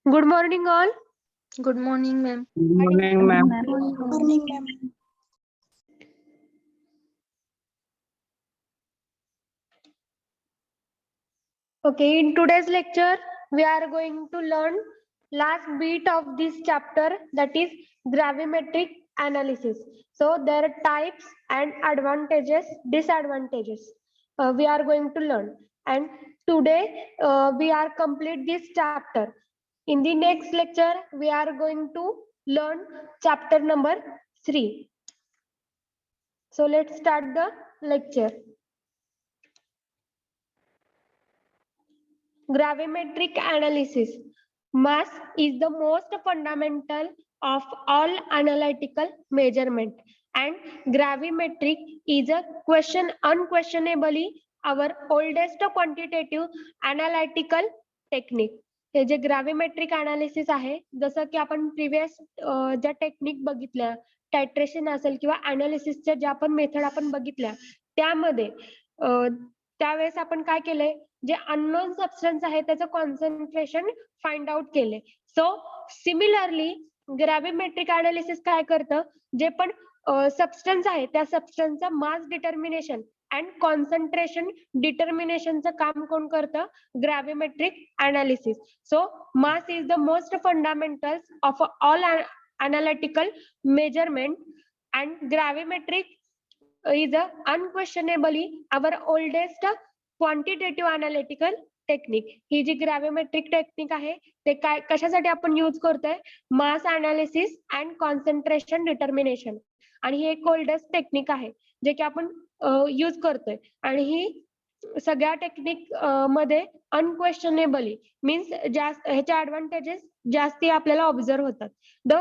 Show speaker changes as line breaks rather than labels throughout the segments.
Good morning, all.
Good morning, ma'am.
Good morning, ma'am.
Morning, ma'am.
Okay, in today's lecture, we are going to learn last bit of this chapter, that is gravimetric analysis. So there are types and advantages, disadvantages. We are going to learn, and today we are complete this chapter. In the next lecture, we are going to learn chapter number 3. So let's start the lecture. Gravimetric analysis. Mass is the most fundamental of all analytical measurement, and gravimetric is a unquestionably our oldest quantitative analytical technique. हे जे gravimetric analysis आहे, जसं की आपण previous ज्या technique बघितल्या, टायट्रेशन असेल किंवा अनालिसिसच्या ज्या आपण मेथड आपण बघितल्या, त्यामध्ये त्यावेळेस आपण काय केलंय, जे अननोन सबस्टन्स आहे त्याचं कॉन्सन्ट्रेशन फाइंड आउट केले. सो सिमिलरली ग्रॅव्हिमेट्रिक अनालिसिस काय करतं, जे पण सबस्टन्स आहे त्या सबस्टन्सचा मास डिटर्मिनेशन अँड कॉन्सन्ट्रेशन डिटर्मिनेशनचं काम कोण करतं, gravimetric analysis. So mass is the most fundamentals of all analytical measurement, and gravimetric is unquestionably our oldest quantitative analytical technique. ही जी ग्रॅव्हिमेट्रिक टेक्निक आहे ते काय कशासाठी आपण यूज करतोय, mass analysis and concentration determination. आणि ही एक ओल्डेस्ट टेक्निक आहे जे की आपण यूज करतोय, आणि ही सगळ्या टेक्निक मध्ये अनक्वेश्चनेबली मीन्स ह्याचे ऍडव्हान्टेजेस जास्ती आपल्याला ऑब्झर्व होतात. The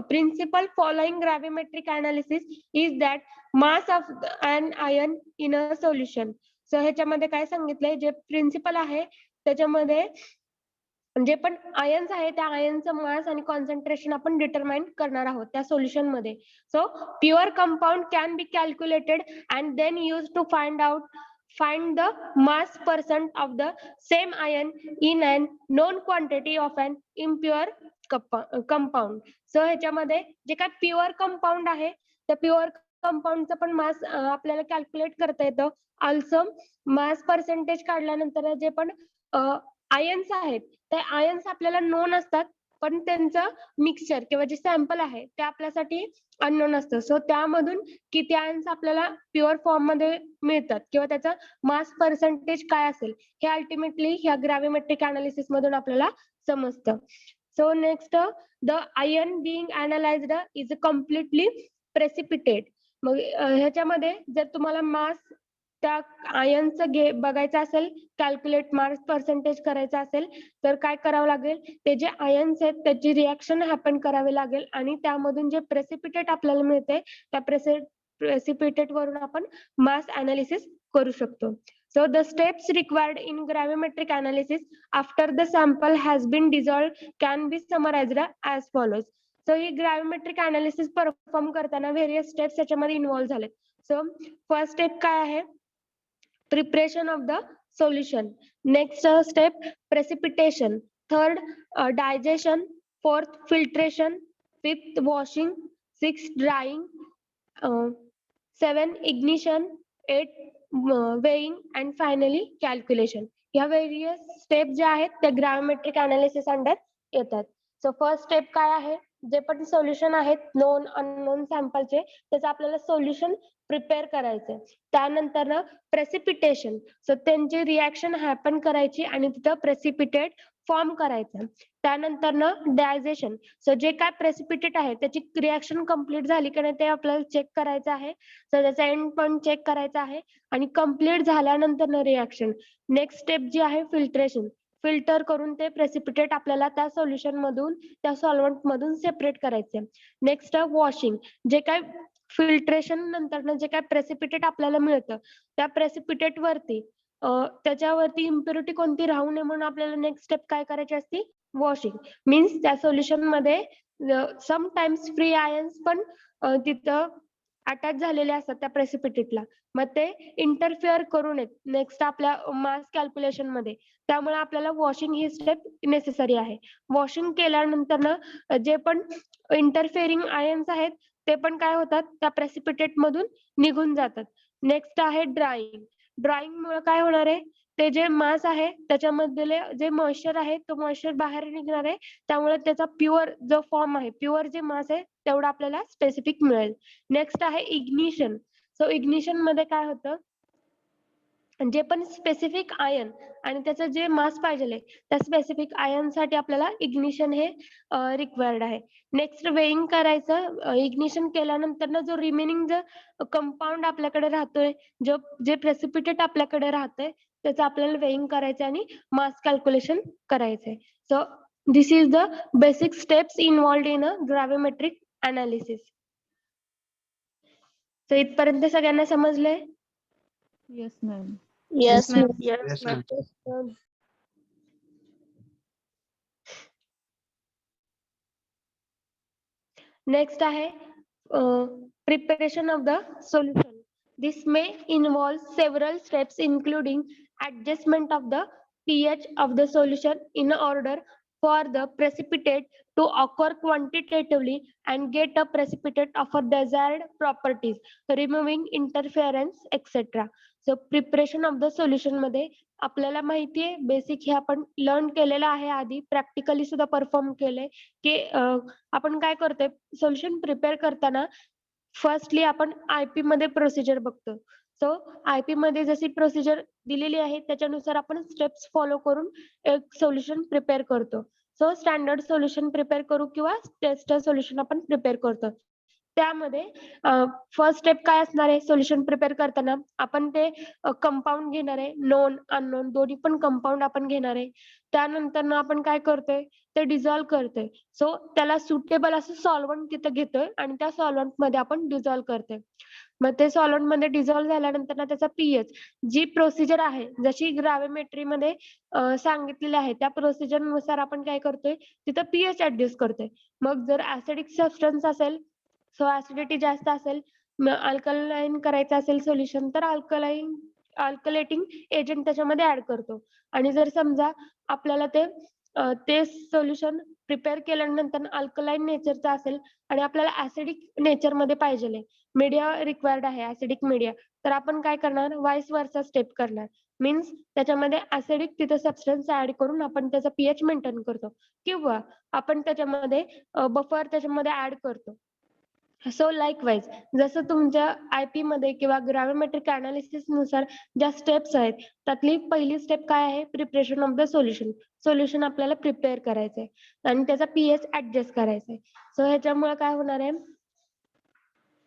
principle following gravimetric analysis is that mass of an ion in a solution. So ह्याच्यामध्ये काय सांगितलंय, जे प्रिन्सिपल आहे त्याच्यामध्ये जे पण आयन्स आहे त्या आयनचं मास आणि कॉन्सन्ट्रेशन आपण डिटरमाइन करणार आहोत त्या सोल्युशन मध्ये. So pure compound can be calculated and then use to find the mass percent of the same ion in an known quantity of an impure compound. So ह्याच्यामध्ये जे काय प्युअर कंपाऊंड आहे त्या pure कंपाऊंडचं पण मास आपल्याला calculate करता येतं. Also मास percentage काढल्यानंतर जे पण आयन्स आहेत ते आयन्स आपल्याला नोन असतात, पण त्यांचं मिक्सचर किंवा जे सॅम्पल आहे ते आपल्यासाठी अननोन असतं. सो त्यामधून किती आयन्स आपल्याला प्युअर फॉर्म मध्ये मिळतात किंवा त्याचं मास पर्सेंटेज काय असेल हे अल्टिमेटली ह्या ग्रॅव्हिमेट्रिक अनालिसिस मधून आपल्याला समजतं. So next, the ion being analysed is completely precipitate. मग ह्याच्यामध्ये जर तुम्हाला मास त्या आयनचं बघायचं असेल, कॅल्क्युलेट मास पर्सेंटेज करायचं असेल, तर काय करावं लागेल, ते जे आयन्स आहेत त्याची रिएक्शन हॅपन करावी लागेल, आणि त्यामधून जे प्रेसिपिटेट आपल्याला मिळते त्या प्रेसिपिटेट वरून आपण मास अनालिसिस करू शकतो. So the steps required in gravimetric analysis after the sample has been dissolved can be summarized as follows. So he gravimetric analysis perform करताना व्हेरियस स्टेप्स याच्यामध्ये इन्व्हॉल्व झाले. सो फर्स्ट स्टेप काय आहे, preparation of the solution. Next step, precipitation. Third, digestion. Fourth, filtration. Fifth, washing. Sixth, drying. 7, ignition. 8, weighing. And finally, calculation. या various step ज्या आहेत त्या gravimetric analysis under येतात. So first step काय आहे, जे पण सोल्युशन आहेत नोन अननोन सॅम्पलचे त्याचं आपल्याला सोल्युशन प्रिपेअर करायचंय. त्यानंतर ना प्रेसिपिटेशन, सो त्यांची रिएक्शन हॅपन करायची आणि तिथं प्रेसिपिटेट फॉर्म करायचं. त्यानंतर ना डायजेशन, सो जे काय प्रेसिपिटेट आहे त्याची रिएक्शन कंप्लीट झाली की नाही ते आपल्याला चेक करायचं आहे. सो त्याचा एंड पण चेक करायचा आहे, आणि कंप्लीट झाल्यानंतर ना रिएक्शन नेक्स्ट स्टेप जी आहे फिल्ट्रेशन. फिल्टर करून ते प्रेसिपिटेट आपल्याला त्या सोल्युशन मधून त्या सॉल्व्हंट मधून सेपरेट करायचे. नेक्स्ट वॉशिंग, जे काय फिल्ट्रेशन नंतर जे काय प्रेसिपिटेट आपल्याला मिळतं त्या प्रेसिपिटेट वरती त्याच्यावरती इम्प्युरिटी कोणती राहू नये म्हणून आपल्याला नेक्स्ट स्टेप काय करायची असते, वॉशिंग. मीन्स त्या सोल्युशन मध्ये समटाइम्स फ्री आयन्स पण तिथं अटॅच झालेले असतात त्या प्रेसिपिटेटला. मग ते इंटरफेअर करू नयेत नेक्स्ट आपल्या मास कॅल्क्युलेशन मध्ये. त्यामुळे आपल्याला वॉशिंग ही स्टेप नेसेसरी आहे. वॉशिंग केल्यानंतर जे पण इंटरफेअरिंग आयन्स आहेत ते पण काय होतात त्या प्रेसिपिटेट मधून निघून जातात. नेक्स्ट आहे ड्रायिंग. ड्रायिंग मुळे काय होणार आहे, ते जे मास आहे त्याच्यामधले जे मॉइश्चर आहे तो मॉइश्चर बाहेर निघणार आहे. त्यामुळे त्याचा प्युअर जो फॉर्म आहे, प्युअर जे मास आहे तेवढा आपल्याला स्पेसिफिक मिळेल. नेक्स्ट आहे इग्निशन. सो इग्निशन मध्ये काय होतं, जे पण स्पेसिफिक आयन आणि त्याचं जे मास पाहिजे त्या स्पेसिफिक आयनसाठी आपल्याला इग्निशन हे रिक्वायर्ड आहे. नेक्स्ट वेइंग करायचं. इग्निशन केल्यानंतर जो रिमेनिंग जो कंपाऊंड आपल्याकडे राहतोय, जे प्रेसिपिटेट आपल्याकडे राहतंय त्याचं आपल्याला वेइंग करायचं आणि मास कॅल्क्युलेशन करायचंय. So this is the basic steps involved in a gravimetric analysis. So इथपर्यंत सगळ्यांना समजलंय?
Yes, ma'am.
Yes, ma'am.
Yes, ma'am.
Next आहे preparation of the solution. This may involve several steps including adjustment of the pH of the solution in order for the precipitate to occur quantitatively and get a precipitate of a desired properties, removing interference, etc. So preparation of the solution मध्ये आपल्याला माहिती आहे basic हे आपण learn केलेलं आहे, आधी practically सुद्धा परफॉर्म केलंय की आपण काय करतोय सोल्युशन प्रिपेअर करताना फर्स्टली आपण आयपी मध्ये प्रोसिजर बघतो. सो आयपी मध्ये जशी प्रोसिजर दिलेली आहे त्याच्यानुसार आपण स्टेप्स फॉलो करून एक सोल्युशन प्रिपेअर करतो. सो स्टँडर्ड सोल्युशन प्रिपेअर करू किंवा टेस्ट सोल्युशन आपण प्रिपेअर करतो. त्यामध्ये फर्स्ट स्टेप काय असणार आहे, सोल्युशन प्रिपेअर करताना आपण ते कंपाऊंड घेणार आहे, नोन अननोन दोन्ही पण कंपाऊंड आपण घेणार आहे. त्यानंतर आपण काय करतोय ते डिझॉल्व्ह करतोय. सो त्याला सुटेबल असं सॉल्व्हंट तिथं घेतोय आणि त्या सॉल्व्हंट मध्ये आपण डिझॉल्व्ह करतोय. मग ते सॉल्व्हंट मध्ये डिझॉल्व्ह झाल्यानंतर त्याचा पीएच जी प्रोसिजर आहे जशी ग्रॅव्हिमेट्री मध्ये सांगितलेली आहे त्या प्रोसिजर नुसार आपण काय करतोय तिथं पीएच ऍडजस्ट करतोय. मग जर ऍसिडिक सबस्टन्स असेल, सो ऍसिडिटी जास्त असेल, अल्कलाईन करायचं असेल सोल्युशन तर अल्कलेटिंग एजंट त्याच्यामध्ये ऍड करतो. आणि जर समजा आपल्याला ते सोल्युशन प्रिपेअर केल्यानंतर अल्कलाईन नेचरचं असेल आणि आपल्याला ऍसिडिक नेचर मध्ये पाहिजे मीडिया रिक्वायर्ड आहे ऍसिडिक मीडिया, तर आपण काय करणार वाईस वर्सा स्टेप करणार. मीन्स त्याच्यामध्ये ऍसिडिक तिथं सबस्टन्स ऍड करून आपण त्याचा पीएच मेंटेन करतो किंवा आपण त्याच्यामध्ये बफर त्याच्यामध्ये ऍड करतो. सो लाईकवाईज जसं तुमच्या आयपी मध्ये किंवा ग्रॅव्हिमेट्रिक अनालिसिस नुसार ज्या स्टेप्स आहेत त्यातली पहिली स्टेप काय आहे, preparation of the solution. Solution आपल्याला प्रिपेअर करायचंय आणि त्याचा पीएच ऍडजस्ट करायचा आहे. सो ह्याच्यामुळे काय होणार आहे,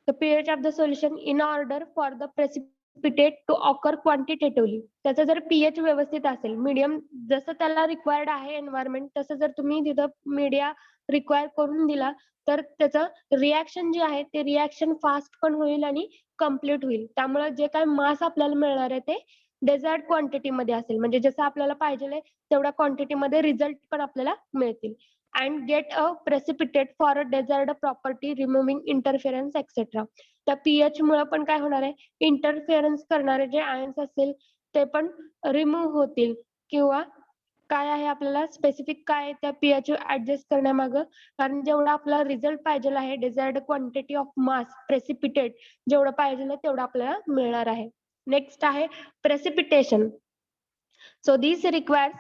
the pH of the solution in order for the precipitate to occur quantitatively. त्याचा जर pH व्यवस्थित असेल, मीडियम जसं त्याला रिक्वायर्ड आहे एन्व्हायरमेंट तसं जर तुम्ही तिथं मीडिया रिक्वायर करून दिला तर त्याचं रिॲक्शन जे आहे ते रिॲक्शन फास्ट पण होईल आणि कम्प्लीट होईल. त्यामुळे जे काय मास आपल्याला मिळणार आहे ते डेझर्ट क्वांटिटी मध्ये असेल, म्हणजे जसं आपल्याला पाहिजे तेवढ्या क्वांटिटी मध्ये रिझल्ट पण आपल्याला मिळतील. and get a precipitate for a desired property removing interference etc. त्या pH मुळे पण काय होणार आहे, इंटरफेरन्स करणारे जे आयन्स असतील ते पण रिमूव्ह होतील किंवा काय आहे आपल्याला स्पेसिफिक काय त्या pH ऍडजस्ट करण्यामागं, कारण जेवढा आपला रिझल्ट पाहिजे आहे desired quantity of mass precipitate जेवढं पाहिजे तेवढं आपल्याला मिळणार आहे. नेक्स्ट आहे precipitation. So this requires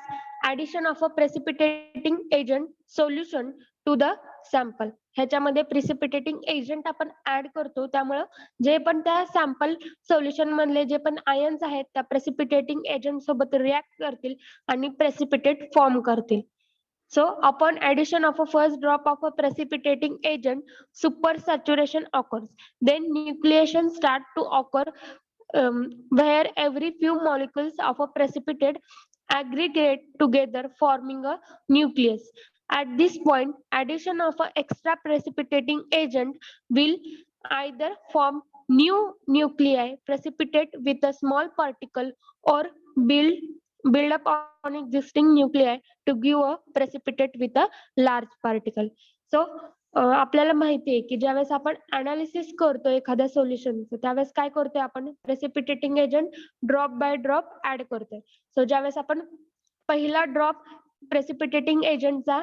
addition of a precipitating agent solution to the sample. ह्याच्यामध्ये precipitating agent आपण ऍड करतो त्यामुळे जे पण त्या सॅम्पल सोल्युशन मधले जे पण आयन्स आहेत त्या प्रेसिपिटेटिंग एजंट सोबत रिॲक्ट करतील आणि प्रेसिपिटेट फॉर्म करतील. So upon addition of a first drop of a precipitating agent, supersaturation occurs. Then nucleation start to occur where every few molecules of a precipitate aggregate together forming a nucleus. At this point, addition of an extra precipitating agent will either form new nuclei precipitate with a small particle or build up on existing nuclei to give a precipitate with a large particle. So आपल्याला माहिती आहे की ज्यावेळेस आपण analysis करतो एखाद्या सोल्युशनचं त्यावेळेस काय करतोय आपण precipitating agent drop by drop add करतोय. सो ज्यावेळेस आपण पहिला ड्रॉप प्रेसिपिटेटिंग एजंटचा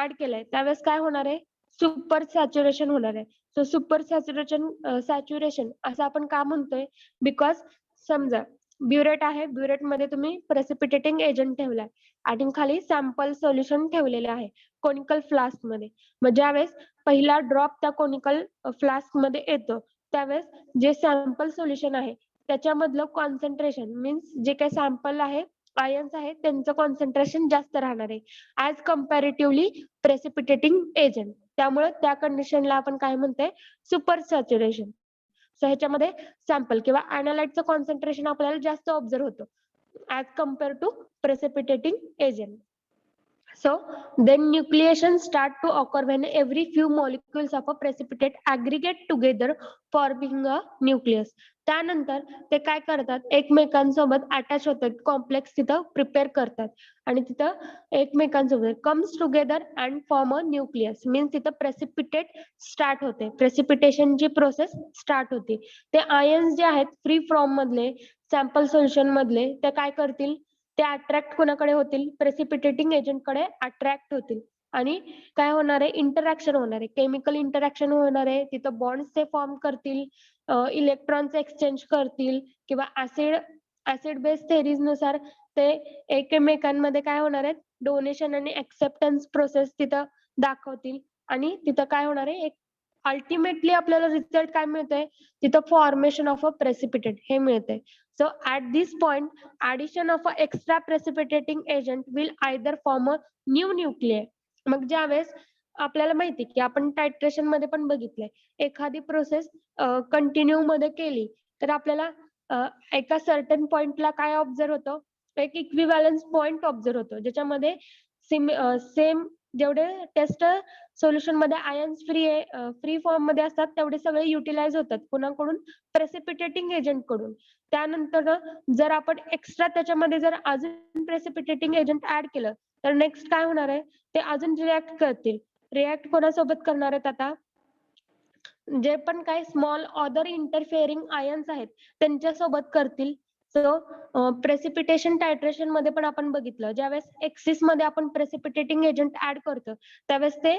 ऍड केलाय त्यावेळेस काय होणार आहे सुपर सॅच्युरेशन होणार आहे. सो सुपर सॅच्युरेशन असं आपण का म्हणतोय बिकॉज समजा ब्युरेट आहे ब्युरेट तुम्ही प्रेसिपिटेटिंग एजंट ठेवलाय आणि खाली सॅम्पल सोल्युशन ठेवलेले आहे कोनिकल फ्लास्क मध्ये. मग ज्यावेळेस पहिला ड्रॉप त्या कोनिकल फ्लास्क मध्ये येतो त्यावेळेस जे सॅम्पल सोल्युशन आहे त्याच्यामधलं कॉन्सन्ट्रेशन मीन्स जे काही सॅम्पल आहे आयन्स आहे त्यांचं कॉन्सन्ट्रेशन जास्त राहणार आहे ऍज कम्पॅरेटिव्हली प्रेसिपिटेटिंग एजंट. त्यामुळे त्या कंडिशनला आपण काय म्हणतोय सुपर सॅच्युरेशन. सो ह्याच्यामध्ये सॅम्पल किंवा अॅनालाइटचं कॉन्सन्ट्रेशन आपल्याला जास्त ऑब्झर्व होतं as compare to precipitating agent. So then nucleation start to occur when every few molecules of a precipitate aggregate together forming a nucleus. त्यानंतर ते काय करतात एकमेकांसोबत अटॅच होतात कॉम्प्लेक्स तिथं प्रिपेअर करतात आणि तिथं एकमेकांसोबत comes together and form a nucleus means तिथं प्रेसिपिटेट स्टार्ट होते प्रेसिपिटेशनची प्रोसेस स्टार्ट होते. ते आयन्स जे आहेत फ्री फ्रॉम मधले सॅम्पल सोल्युशन मधले ते काय करतील ते अट्रॅक्ट कोणाकडे होतील प्रेसिपिटेटिंग एजंट कडे अट्रॅक्ट होतील आणि काय होणार आहे इंटरॅक्शन होणार आहे केमिकल इंटरॅक्शन होणार आहे तिथं बॉन्ड्स ते फॉर्म करतील इलेक्ट्रॉन्स एक्सचेंज करतील किंवा ऍसिड बेस थेरीज नुसार ते एकमेकांमध्ये काय होणार आहेत डोनेशन आणि ऍक्सेप्टन्स प्रोसेस तिथं दाखवतील आणि तिथं काय होणार आहे एक अल्टिमेटली आपल्याला रिझल्ट काय मिळतंय तिथं फॉर्मेशन ऑफ अ प्रेसिपिटेट हे मिळतंय. So at this point, addition of a extra precipitating agent will either form a new nuclei. मग ज्यावेळेस आपल्याला माहिती की आपण टायट्रेशन मध्ये पण बघितलंय एखादी प्रोसेस कंटिन्यू मध्ये केली तर आपल्याला एका सर्टन पॉइंटला काय ऑब्झर्व होतं एक इक्विव्हॅलन्स पॉइंट ऑब्झर्व होतो ज्याच्यामध्ये सेम जेवढे टेस्ट सोल्युशन मध्ये आयन्स फ्री फॉर्म मध्ये असतात तेवढे सगळे युटिलाइज होतात कुणाकडून प्रेसिपिटेटिंग एजंट कडून. त्यानंतर जर आपण एक्स्ट्रा त्याच्यामध्ये जर अजून प्रेसिपिटेटिंग एजंट ऍड केलं तर नेक्स्ट काय होणार आहे ते अजून रिॲक्ट करतील. रिॲक्ट कोणासोबत करणार आहेत आता जे पण काही स्मॉल अदर इंटरफेअरिंग आयन्स आहेत त्यांच्यासोबत करतील. सो प्रेसिपिटेशन टायट्रेशन मध्ये पण आपण बघितलं ज्यावेळेस एक्सिस मध्ये आपण प्रेसिपिटेटिंग एजंट ऍड करतो त्यावेळेस ते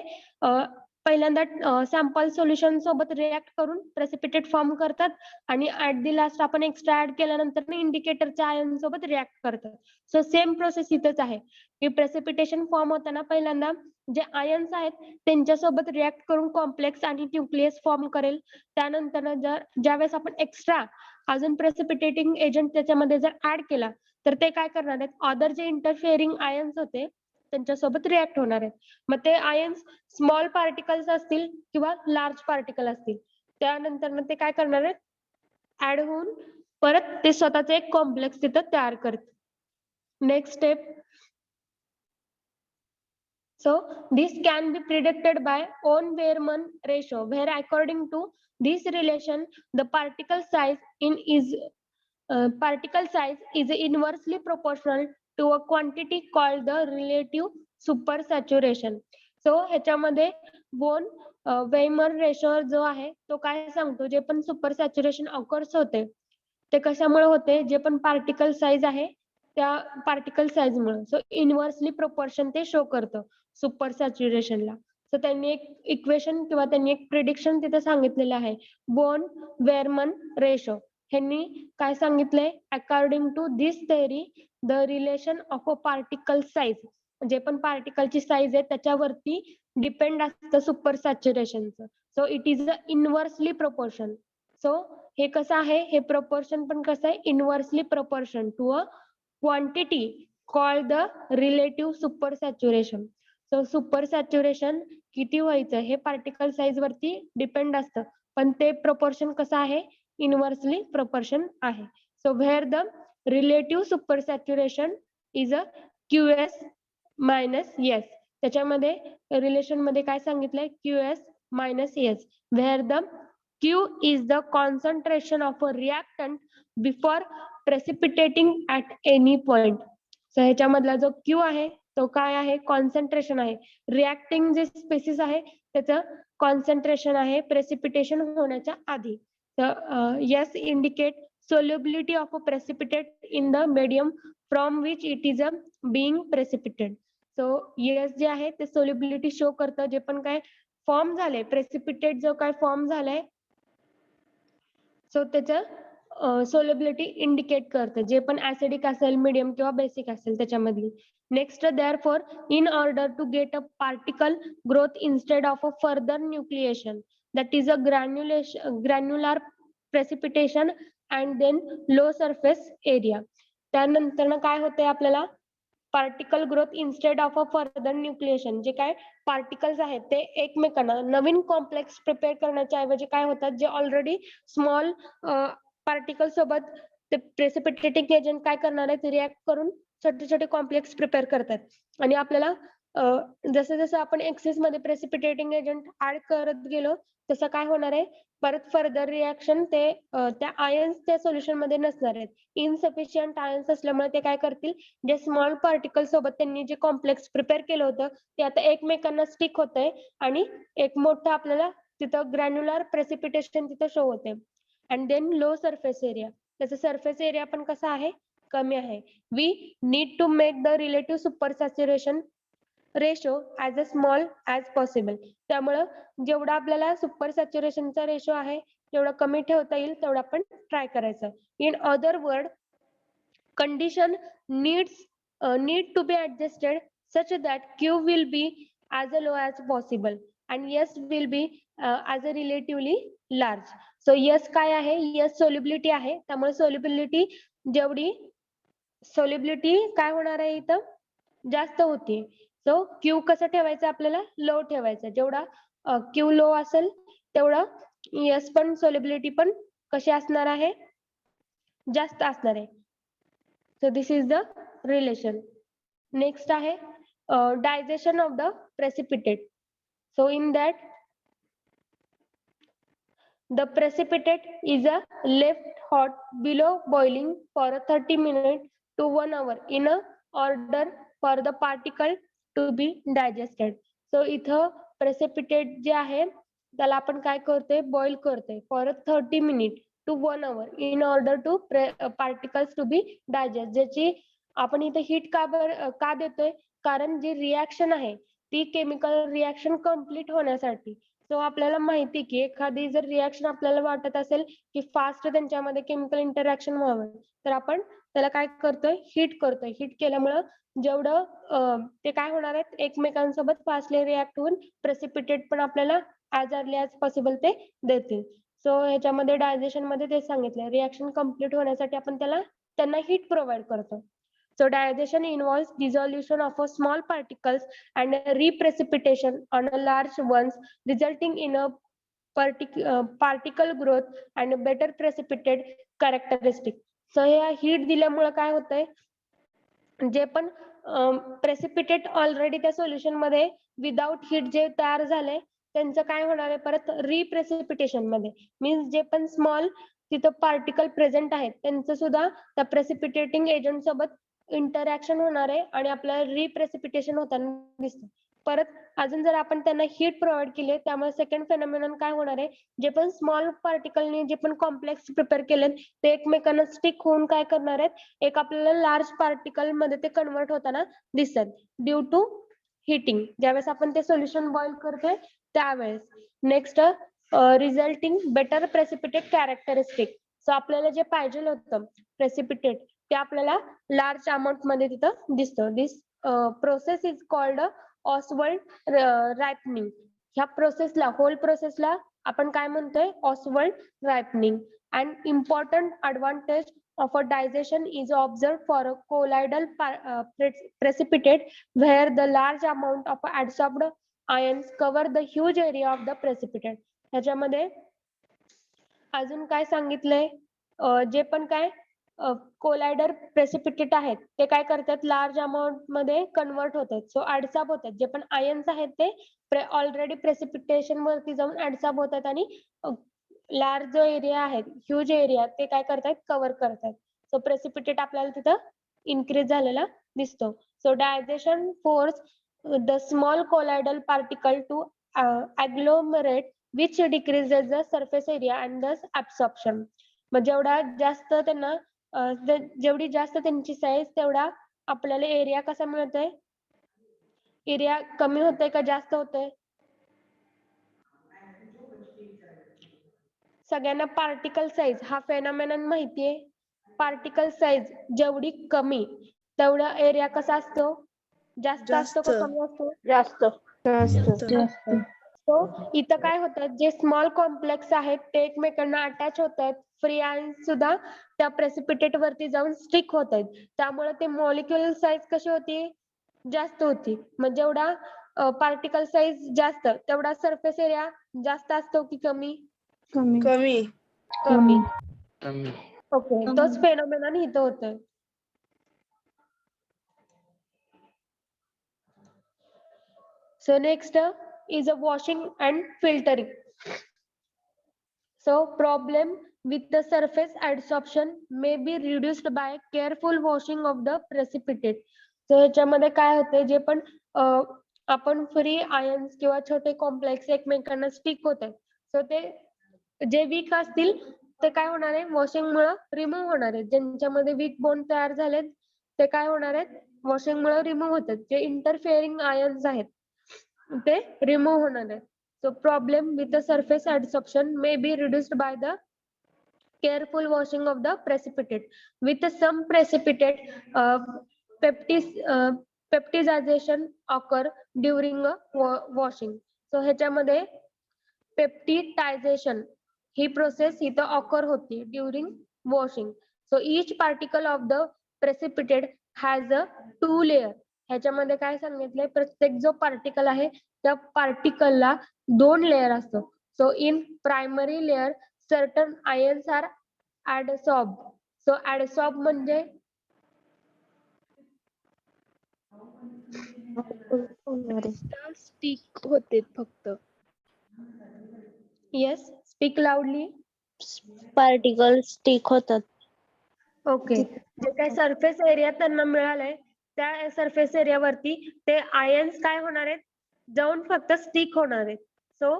पहिल्यांदा सॅम्पल सोल्युशन सोबत रिॲक्ट करून प्रेसिपिटेट फॉर्म करतात आणि ऍट दी लास्ट आपण एक्स्ट्रा ऍड केल्यानंतर इंडिकेटरच्या आयन सोबत रिॲक्ट करतात. सो सेम प्रोसेस इथंच आहे की प्रेसिपिटेशन फॉर्म होताना पहिल्यांदा जे आयन्स आहेत त्यांच्यासोबत रिॲक्ट करून कॉम्प्लेक्स आणि न्यूक्लियस फॉर्म करेल. त्यानंतर जर ज्यावेळेस आपण एक्स्ट्रा अजून प्रेसिपिटेटिंग एजंट त्याच्यामध्ये जर ऍड केला तर ते काय करणार आहेत अदर जे इंटरफेअरिंग आयन्स होते त्यांच्यासोबत रिॲक्ट होणार आहेत. मग ते आयन्स स्मॉल पार्टिकल्स असतील किंवा लार्ज पार्टिकल असतील त्यानंतर ते काय करणार आहेत ऍड होऊन परत ते स्वतःच एक कॉम्प्लेक्स तिथं तयार करतात. Next step so this can be predicted by von-Weyermann ratio where according to this relation the particle size is inversely proportional to a quantity called the relative supersaturation. So ह्याच्यामध्ये von Weyermann ratio जो आहे तो काय सांगतो जे पण super saturation occurs होते ते कशामुळे होते जे पण पार्टिकल साईज आहे त्या पार्टिकल साईज मुळे. सो इनव्हर्सली प्रोपोर्शन ते शो करतं सुपर सॅच्युरेशनला. सो त्यांनी एक इक्वेशन किंवा त्यांनी एक प्रिडिक्शन तिथे सांगितलेलं आहे बोन वेरमन रेशो. ह्यांनी काय सांगितलंय according to this theory the relation of a particle size जे पण पार्टिकलची साईज आहे त्याच्यावरती डिपेंड असतं सुपर सॅच्युरेशनचं. So it is a inversely proportion. So हे कसं आहे हे प्रोपोर्शन पण कसं आहे inversely proportion to a quantity called the relative super saturation. So super saturation किती व्हायचं हे पार्टिकल साईज वरती डिपेंड असतं पण ते प्रोपोर्शन कसं आहे इनव्हर्सली प्रोपोर्शन आहे. So where the relative super saturation is a QS minus S. त्याच्यामध्ये रिलेशन मध्ये काय सांगितलंय QS minus S where the Q is the concentration of a reactant before precipitating at any point. So ह्याच्यामधला जो Q आहे तो काय आहे concentration आहे रिॲक्टिंग जे स्पेसिस आहे त्याचं कॉन्सन्ट्रेशन आहे प्रेसिपिटेशन होण्याच्या आधी. Yes indicate solubility of a precipitate in the medium from which it is being precipitated. So yes जे आहे ते solubility शो करतं जे पण काय फॉर्म झाले प्रेसिपिटेट जो काय फॉर्म झालाय सो त्याचं सोलेबिलिटी इंडिकेट करते जे पण ऍसिडिक असेल मीडियम किंवा बेसिक असेल त्याच्यामधली. Next therefore in order to get a particle growth instead of a further nucleation that is a granular precipitation and then low surface area. त्यानंतर काय होते आपल्याला particle growth instead of a further nucleation जे काय particles आहेत ते एकमेकांना नवीन complex prepare करण्याच्या ऐवजी काय होतात जे ऑलरेडी स्मॉल पार्टिकल सोबत ते प्रेसिपिटेटिंग एजंट काय करणार आहे रिॲक्ट करून छोटे छोटे कॉम्प्लेक्स प्रिपेअर करतात आणि आपल्याला जसं जसं आपण एक्सेस मध्ये प्रेसिपिटेटिंग एजंट ऍड करत गेलो तसं काय होणार आहे परत फर्दर रिॲक्शन ते त्या आयन्स त्या सोल्युशन मध्ये नसणार आहेत. इनसफिशियंट आयन्स असल्यामुळे ते काय करतील जे स्मॉल पार्टिकल सोबत त्यांनी जे कॉम्प्लेक्स प्रिपेअर केलं होतं ते आता एकमेकांना स्टिक होतंय आणि एक मोठं आपल्याला तिथं ग्रॅन्युलर प्रेसिपिटेशन तिथं शो होते. And then low surface area त्याचा सरफेस एरिया पण कसा आहे कमी आहे. We need to make the relative super saturation ratio as a small as possible. त्यामुळं जेवढा आपल्याला सुपर सॅच्युरेशनचा रेशो आहे जेवढा कमी ठेवता येईल तेवढा आपण ट्राय करायचं. In other word condition need to be adjusted such that Q will be as low as possible and S will be as a relatively large. So S काय आहे S solubility आहे त्यामुळे solubility जेवढी solubility काय होणार आहे इथं जास्त होती. सो Q कसं ठेवायचं आपल्याला लो ठेवायचं जेवढा Q लो असेल तेवढं S पण solubility पण कशी असणार आहे जास्त असणार आहे. So this is the relation. Next आहे digestion of the precipitate. So in that the precipitate is left hot below boiling for 30 minutes to 1 hour in a order for the particle to be digested. So इथं precipitate जे आहे त्याला आपण काय करतोय boil करतोय for 30 minutes to 1 hour in order to particles to be digest. ज्याची आपण इथे हीट का देतोय कारण जी रिॲक्शन आहे ती केमिकल रिॲक्शन कम्प्लीट होण्यासाठी. सो आपल्याला माहिती की एखादी जर रिॲक्शन आपल्याला वाटत असेल की फास्ट त्यांच्यामध्ये केमिकल इंटरॅक्शन व्हावं तर आपण त्याला काय करतोय हीट करतोय. हीट केल्यामुळं जेवढं ते काय होणार आहेत एकमेकांसोबत फास्टली रिॲक्ट होऊन प्रेसिपिटेट पण आपल्याला ॲज अर्ली ॲज पॉसिबल ते देतील. सो ह्याच्यामध्ये डायजेशन मध्ये ते सांगितलं रिॲक्शन कम्प्लीट होण्यासाठी आपण त्यांना हीट प्रोव्हाइड करतो. So digestion involves dissolution of a small particles and reprecipitation on a large ones, resulting in a particle growth and better precipitate characteristic. So ह्या हीट दिल्यामुळे काय होतंय जे पण प्रेसिपिटेट ऑलरेडी त्या सोल्युशन मध्ये विदाउट हीट जे तयार झाले त्यांचं काय होणार आहे परत रिप्रेसिपिटेशन मध्ये मीन्स जे पण स्मॉल तिथं पार्टिकल प्रेझेंट आहेत त्यांचं सुद्धा त्या प्रेसिपिटेटिंग एजंट सोबत इंटरॅक्शन होणार आहे आणि आपल्याला रिप्रेसिपिटेशन होताना दिसतं. परत अजून जर आपण त्यांना हीट प्रोव्हाइड केली त्यामुळे सेकंड फेनॉमेनॉन काय होणार आहे जे पण स्मॉल पार्टिकलने जे पण कॉम्प्लेक्स प्रिपेअर केले ते एकमेकांना स्टिक होऊन काय करणार आहेत एक आपल्याला लार्ज पार्टिकल मध्ये ते कन्वर्ट होताना दिसतात ड्यू टू हिटिंग. ज्यावेळेस आपण ते सोल्युशन बॉईल करतोय त्यावेळेस. Next resulting better precipitate characteristic. So आपल्याला जे पाहिजे होतं प्रेसिपिटेट ते आपल्याला लार्ज अमाऊंट मध्ये तिथं दिसतं. This process is called Ostwald ripening. ह्या प्रोसेसला होल प्रोसेसला आपण काय म्हणतोय Ostwald ripening. And important advantage of a digestion is observed for a colloidal precipitate where the large amount of adsorbed ions cover the huge area of the precipitate. ह्याच्यामध्ये अजून काय सांगितलंय जे पण काय कोलायडर प्रेसिपिटेट आहेत ते काय करतात लार्ज अमाऊंट मध्ये कन्वर्ट होतात. सो ऍडसॉर्ब होतात जे पण आयन्स आहेत ते ऑलरेडी प्रेसिपिटेशन वरती जाऊन ऍडसॉर्ब होतात आणि लार्ज जो एरिया आहे ह्यूज एरिया ते काय करतात कव्हर करतात. सो प्रेसिपिटेट आपल्याला तिथं इन्क्रीज झालेला दिसतो. So digestion force the small colloidal particle to agglomerate which decreases the surface area and thus absorption. मग जेवढा जास्त त्यांना जेवढी जास्त त्यांची साईज तेवढा आपल्याला एरिया कसा मिळतोय? एरिया कमी होतोय का जास्त होतोय? सगळ्यांना पार्टिकल साईज हा फेनॉमेनॉन माहितीये. पार्टिकल साईज जेवढी कमी तेवढा एरिया कसा असतो? जास्त असतो का कमी असतो?
जास्त.
सो इथं काय होतं, जे स्मॉल कॉम्प्लेक्स आहेत ते एकमेकांना अटॅच होत आहेत. फ्री आयन सुद्धा त्या प्रेसिपिटेट वरती जाऊन स्टिक होत आहेत. त्यामुळे ते मॉलिक्युलर साईज कशी होती? जास्त होती. मग जेवढा पार्टिकल साईज जास्त तेवढा सरफेस एरिया जास्त असतो की कमी?
कमी.
कमी. ओके, तोच फेनॉमेनॉन इथं होतोय. So next is a washing and filtering. So problem with the surface adsorption may be reduced by careful washing of the precipitate. So ह्याच्यामध्ये काय होते, जे पण आपण फ्री आयन्स किंवा छोटे कॉम्प्लेक्स एकमेकांना स्टिक होत आहेत, सो ते जे वीक असतील ते काय होणार आहे? वॉशिंग मुळे रिमूव्ह होणार आहेत. ज्यांच्यामध्ये वीक बॉन्ड तयार झालेत ते काय होणार आहेत? वॉशिंग मुळे रिमूव्ह होतात. जे इंटरफेअरिंग आयन्स आहेत ते रिमूव्ह होणार आहेत. So problem with the surface adsorption may be reduced by the careful washing of the precipitate. With some precipitate, peptidization occur during washing. So ह्याच्यामध्ये peptidization ही प्रोसेस इथं occur होती during washing. So each particle of the precipitate has a two layer. ह्याच्यामध्ये काय सांगितलंय, प्रत्येक जो particle आहे त्या पार्टिकलला दोन लेयर असतो. So in primary layer certain ions are adsorbed. So adsorb म्हणजे
स्टिक होते फक्त.
Yes, speak loudly.
Particle stick होतात.
ओके, जे काय सरफेस एरिया त्यांना मिळालंय त्या सरफेस एरियावरती ते आयन्स काय होणार आहेत? जाऊन फक्त स्टिक होणार आहेत. सो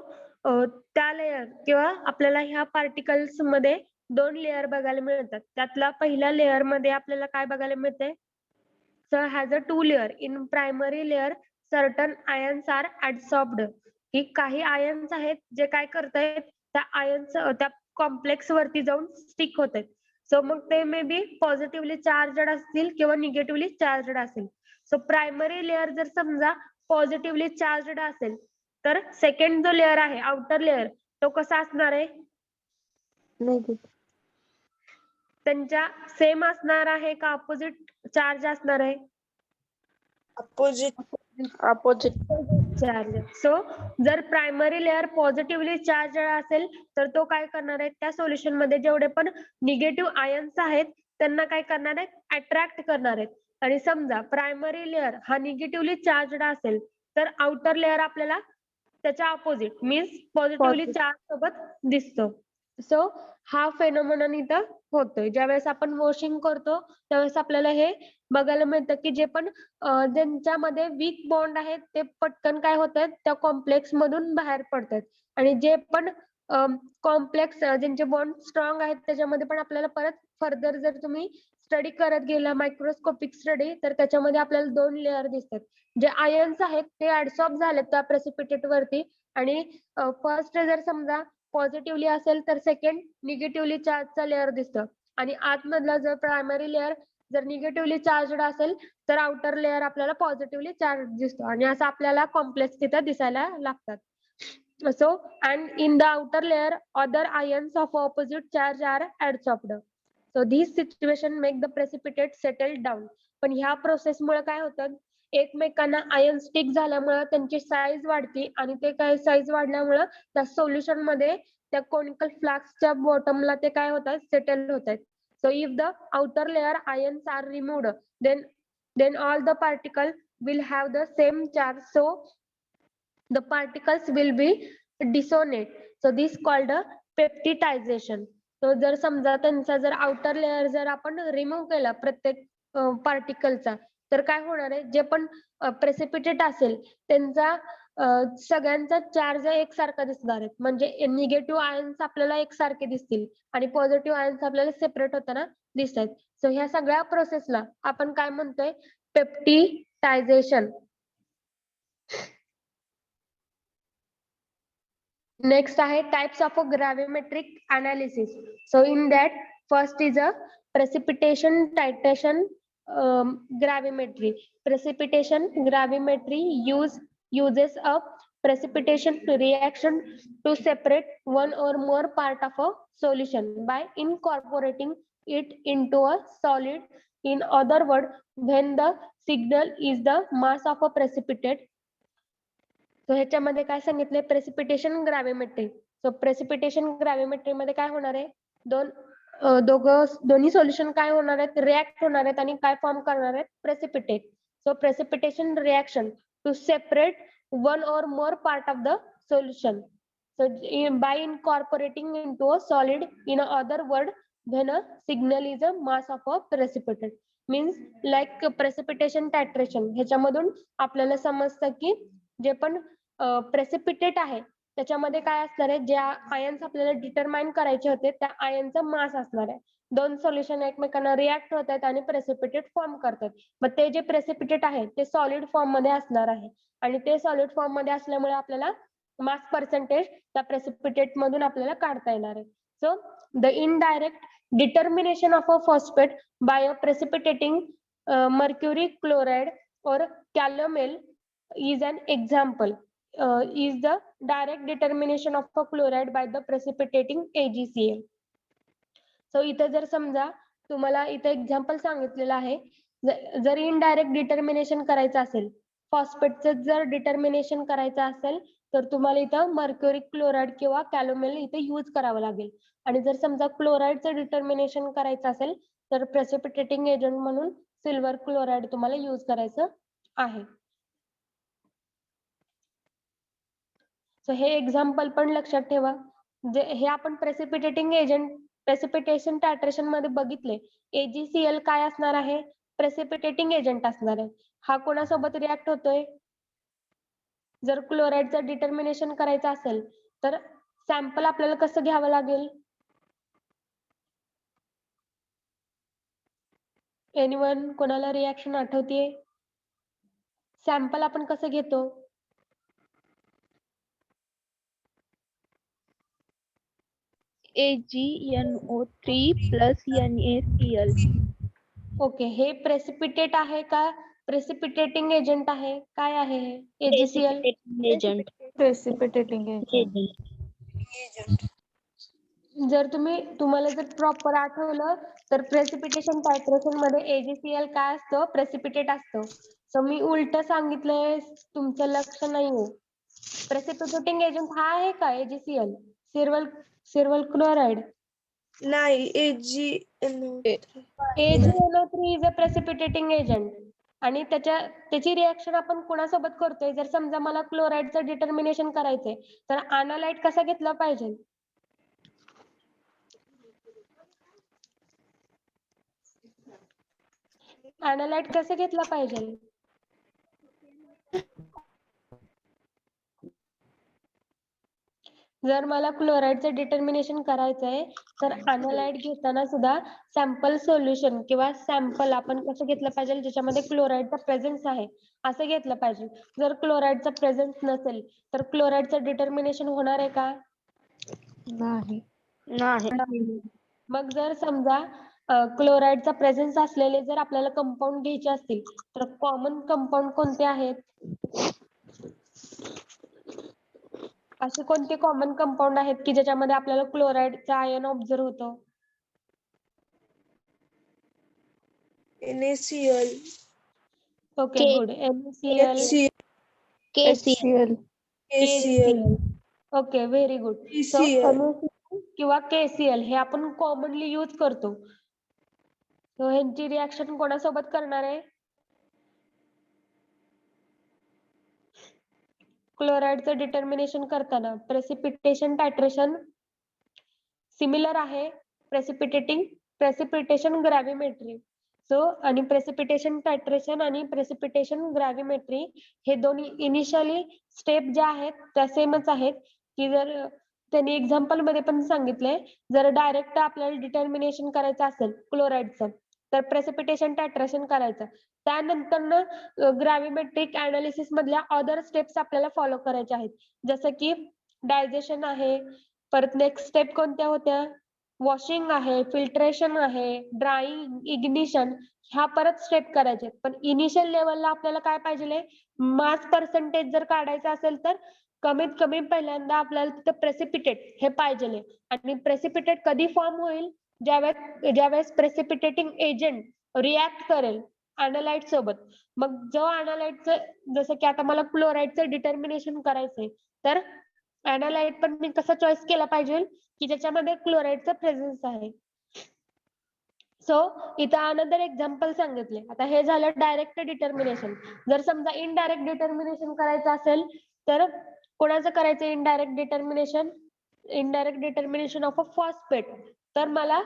त्या लेयर किंवा आपल्याला ह्या पार्टिकल्स मध्ये दोन लेयर बघायला मिळतात. त्यातला पहिल्या लेयर मध्ये आपल्याला काय बघायला मिळते? So has a two layer. In primary layer certain ions are adsorbed. ही काही आयन्स आहेत जे काय करतायत, त्या आयन्स त्या कॉम्प्लेक्स वरती जाऊन स्टिक होत आहेत. सो मग ते मे बी पॉझिटिव्हली चार्जड असतील किंवा निगेटिव्हली चार्जड असेल. सो प्रायमरी लेअर जर समजा पॉझिटिव्हली चार्जड असेल तर सेकंड जो लेअर आहे आउटर लेअर तो कसा असणार आहे? त्यांच्या सेम असणार आहे का अपोजिट चार्ज असणार आहे?
अपोजिट.
चार्ज. सो जर प्रायमरी लेअर पॉझिटिव्हली चार्ज असेल तर तो काय करणार आहे? त्या सोल्युशन मध्ये जेवढे पण निगेटिव्ह आयन्स आहेत त्यांना काय करणार आहे? अट्रॅक्ट करणार आहेत. आणि समजा प्रायमरी लेअर हा निगेटिव्हली चार्जड असेल तर आउटर लेअर आपल्याला त्याच्या अपोजिट मीन्स पॉझिटिव्हली चार्ज सोबत दिसतो. सो हा फेनोमेनॉन इथं होतोय. ज्यावेळेस आपण वॉशिंग करतो त्यावेळेस आपल्याला हे बघायला मिळतं की जे पण ज्यांच्यामध्ये वीक बॉन्ड आहेत ते पटकन काय होतात? त्या कॉम्प्लेक्स मधून बाहेर पडतात. आणि जे पण कॉम्प्लेक्स ज्यांचे बॉन्ड स्ट्रॉंग आहेत त्याच्यामध्ये पण आपल्याला परत फर्दर जर तुम्ही स्टडी करत गेला मायक्रोस्कोपिक स्टडी तर त्याच्यामध्ये आपल्याला दोन लेअर दिसतात. जे आयन्स आहेत ते ऍडसॉर्ब झालेत त्या प्रेसिपिटेट वरती आणि फर्स्ट जर समजा पॉझिटिव्हली असेल तर सेकंड निगेटिव्हली चार्जचा लेअर दिसतं. आणि आतमधला जर प्रायमरी लेअर जर निगेटिव्हली चार्जड असेल तर आउटर लेअर आपल्याला पॉझिटिव्हली चार्ज दिसतो. आणि असं आपल्याला कॉम्प्लेक्स तिथं दिसायला लागतात. So and in the outer layer other ions of opposite charge are adsorbed. So these situation make the precipitate settle down. पण ह्या प्रोसेस मुळे काय होतं? एकमेकांना आयन स्टिक झाल्यामुळे त्यांची साईज वाढते आणि ते काय साईज वाढल्यामुळे त्या सोल्युशन मध्ये त्या कोनिकल फ्लास्कच्या बॉटमला ते काय होतात? सेटल होत आहेत. So if the outer layer ions are removed then all the particle will have the same charge. So the particles will be dissonate. So this called a peptidization. So जर समजा त्यांचा जर outer layer जर आपण remove केला प्रत्येक पार्टिकलचा तर काय होणार आहे? जे पण प्रेसिपिटेट असेल त्यांचा सगळ्यांचा चार्ज एकसारखा दिसणार आहे. म्हणजे निगेटिव्ह आयन्स आपल्याला एकसारखे दिसतील आणि पॉझिटिव्ह आयन्स आपल्याला सेपरेट होताना दिसत आहेत. सो ह्या सगळ्या प्रोसेसला आपण काय म्हणतोय? पेप्टिटायझेशन. Next आहे types of a gravimetric analysis. So in that first is a precipitation titration gravimetry. Precipitation gravimetry uses a precipitation reaction to separate one or more part of a solution by incorporating it into a solid. In other words, when the signal is the mass of a precipitate. So ह्याच्यामध्ये काय सांगितलंय? Precipitation ग्रॅव्हिमेट्री. So precipitation ग्रॅव्हिमेट्री मध्ये काय होणार आहे? दोन्ही solution काय होणार आहेत? रिॲक्ट होणार आहेत आणि काय फॉर्म करणार आहेत? Precipitate. So precipitation reaction to separate one or more part of the solution. So by incorporating into a solid, in other word, when a signal is a mass of a precipitate, means like precipitation titration. ह्याच्यामधून आपल्याला समजतं की जे पण precipitate आहे त्याच्यामध्ये काय असणार आहे? ज्या आयन्स आपल्याला डिटरमाइन करायचे होते त्या आयनचा मास असणार आहे. दोन सोल्युशन एकमेकांना रिॲक्ट होत आहेत आणि प्रेसिपिटेट फॉर्म करतात. मग ते जे प्रेसिपिटेट आहे ते सॉलिड फॉर्म मध्ये असणार आहे आणि ते सॉलिड फॉर्म मध्ये असल्यामुळे आपल्याला मास पर्सेंटेज त्या प्रेसिपिटेट मधून आपल्याला काढता येणार आहे. So the indirect determination of a phosphate bye a precipitating mercury chloride or calomel is an example. Is the direct determination of a chloride by the precipitating AgCl. So इथे जर समजा तुम्हाला इथे एक्झाम्पल सांगितलेलं आहे, जर इनडायरेक्ट डिटर्मिनेशन करायचं असेल, फॉस्फेटचं जर डिटर्मिनेशन करायचं असेल तर तुम्हाला इथं मर्क्युरी क्लोराईड किंवा कॅलोमेल इथे यूज करावं लागेल. आणि जर समजा क्लोराईडचं डिटर्मिनेशन करायचं असेल तर प्रेसिपिटेटिंग एजंट म्हणून सिल्वर क्लोराईड तुम्हाला यूज करायचं आहे. सो हे एक्झाम्पल पण लक्षात ठेवा. हे आपण प्रेसिपिटेटिंग एजंट प्रेसिपिटेशन टायट्रेशन मध्ये बघितले. AgCl काय असणार आहे? प्रेसिपिटेटिंग एजंट असणार आहे. हा कोणासोबत रिॲक्ट होतोय? जर क्लोराईडचं डिटर्मिनेशन करायचं असेल तर सॅम्पल आपल्याला कसं घ्यावं लागेल? एनीवन कोणाला रिॲक्शन आठवतीये? सॅम्पल आपण कसं घेतो?
AgNO3 plus NaCl.
ओके, हे प्रेसिपिटेट आहे का प्रेसिपिटेटिंग एजंट आहे? काय आहे हे? AgCl
Agent.
Precipitating agent.
तुम्हाला जर प्रॉपर आठवलं तर प्रेसिपिटेशन टायट्रेशन मध्ये AgCl काय असतं? प्रेसिपिटेट असतं. तर मी उलट सांगितलंय, तुमचं लक्ष नाहीये. प्रेसिपिटेटिंग एजंट हा आहे का AgCl? Silver chloride.
नाही,
AgNO3 is a precipitating agent आणि त्याची रिएक्शन आपण कोणासोबत करतोय? जर समजा मला क्लोराईडचं डिटर्मिनेशन करायचंय तर अनालाइट कसा घेतला पाहिजे? अनालाइट कसं घेतला पाहिजे? जर मला क्लोराईडचं डिटर्मिनेशन करायचंय तर अनालाइट घेताना सुद्धा सॅम्पल सोल्युशन किंवा सॅम्पल आपण कसं घेतलं पाहिजे? ज्याच्यामध्ये क्लोराईडचा प्रेझेन्स आहे असं घेतलं पाहिजे. जर क्लोराईडचा प्रेझेन्स नसेल तर क्लोराईडचं डिटर्मिनेशन होणार आहे का?
नाही.
मग जर समजा क्लोराईडचा प्रेझेन्स असलेले जर आपल्याला कंपाऊंड घ्यायचे असतील तर कॉमन कंपाऊंड कोणते आहेत? असे कोणते कॉमन कंपाऊंड आहेत की ज्याच्यामध्ये आपल्याला क्लोराईडचा आयन ऑब्झर्व होतो?
NaCl.
Okay, good. NaCl,
HCl.
KCl. Okay, very good. So
KCl.
NaCl किंवा KCl हे आपण कॉमनली यूज करतो. सो ह्यांची रिएक्शन कोणासोबत करणार आहे? क्लोराईडचं डिटर्मिनेशन करताना प्रेसिपिटेशन टायट्रेशन सिमिलर आहे प्रेसिपिटेशन ग्रॅव्हिमेट्री. सो आणि प्रेसिपिटेशन टायट्रेशन आणि प्रेसिपिटेशन ग्रॅव्हिमेट्री हे दोन्ही इनिशियली स्टेप ज्या आहेत त्या सेमच आहेत, की जर त्यांनी एक्झाम्पल मध्ये पण सांगितलंय, जर डायरेक्ट आपल्याला डिटर्मिनेशन करायचं असेल क्लोराईडचं तर प्रेसिपिटेशन टायट्रेशन करायचं. त्यानंतर ग्रॅव्हिमेट्रिक अनालिसिस मधल्या अदर स्टेप्स आपल्याला फॉलो करायच्या आहेत, जसं की डायजेशन आहे, परत नेक्स्ट स्टेप कोणत्या होत्या, वॉशिंग आहे, फिल्ट्रेशन आहे, ड्राईंग, इग्निशन, ह्या परत स्टेप करायचे. पण इनिशियल लेवलला आपल्याला काय पाहिजे, मास पर्सेंटेज जर काढायचं असेल तर कमीत कमी पहिल्यांदा आपल्याला तिथं प्रेसिपिटेट हे पाहिजे. आणि प्रेसिपिटेट कधी फॉर्म होईल, ज्यावेळेस प्रेसिपिटेटिंग एजंट रिॲक्ट करेल अनालाइट सोबत. मग जो अनालाइटचं, जसं की आता मला क्लोराईडचं डिटर्मिनेशन करायचंय, तर अनालाइट पण मी कसं चॉईस केला पाहिजे की ज्याच्यामध्ये क्लोराईडचा प्रेझेन्स आहे. सो इथं अनदर एक्झाम्पल सांगितले. आता हे झालं डायरेक्ट डिटर्मिनेशन. जर समजा इनडायरेक्ट डिटर्मिनेशन करायचं असेल तर कोणाचं करायचं indirect determination? Indirect determination of a phosphate. तर मला